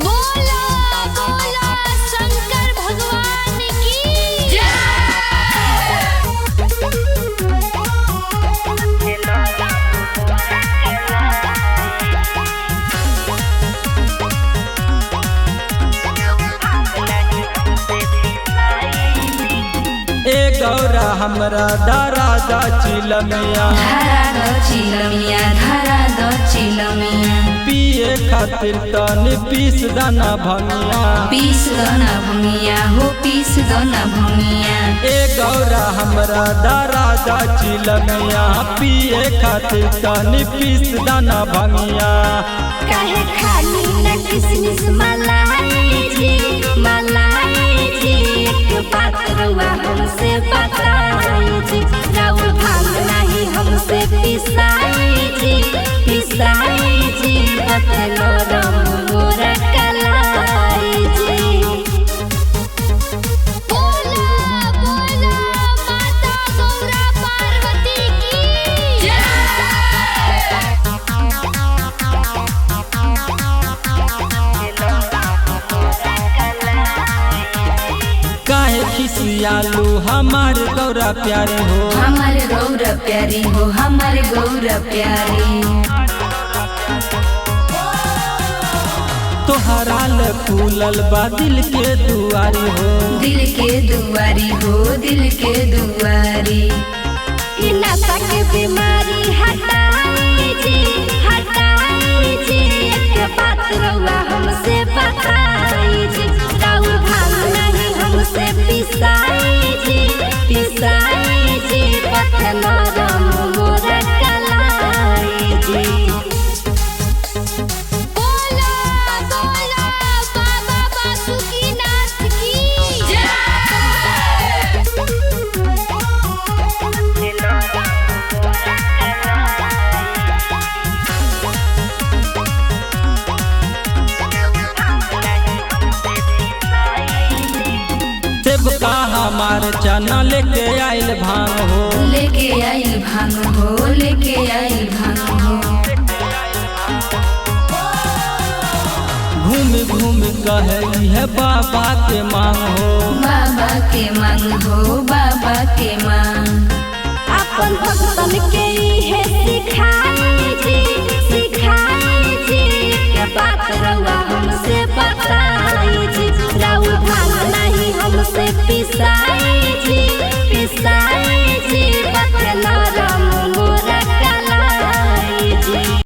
बोला बोला शंकर भगवान की जय। ए गौरा हमरा दारा दा चिलमिया धारा द चिलमिया धारा द चिलमिया पिए खातिर तनी पीस दाना भंगिया। पीस दना भंगिया हो पीस दना भंगिया ए गौरा हमरा दारा दा चिलमिया पिए खातिर तनी पीस दाना भंगिया। काहे खाली न किसमिस मलाई जी एक बात रउआ हमसे बताई जी। राउर भांग नहीं हमसे पिसाई जी बतलो रम मोरा कलाई जी। बोला बोला माता गौरा पार्वती की जय। काहे खिसियालू हमार गौरा प्यारे हो हमारे गौरा प्यारी हो हमारे गौरा प्यारी तोहरा ले फूलल बा दिल के दुआरी हो। दिल के दुआरी हो दिल के दुआरी ई नशा के बीमारी हटाई जी एक बात रउआ हमसे बताई जी। राउर भांग नहीं हमसे पिसाई जी बतलो रम मोरा कलाई जी। बोला बोला बाबा बासुकीनाथ की जय। सेब का हमार चना लेके आइल भांग हो। लेके आइल भांग हो लेके आइल भांग हो घूम कहे है बाबा के मांग हो। बाबा के मांग हो बाबा के मांग अपन भक्तन के इहे सिखाई जी के बात रउआ हमसे बताई जी। राउर भांग नहीं हमसे पिसाई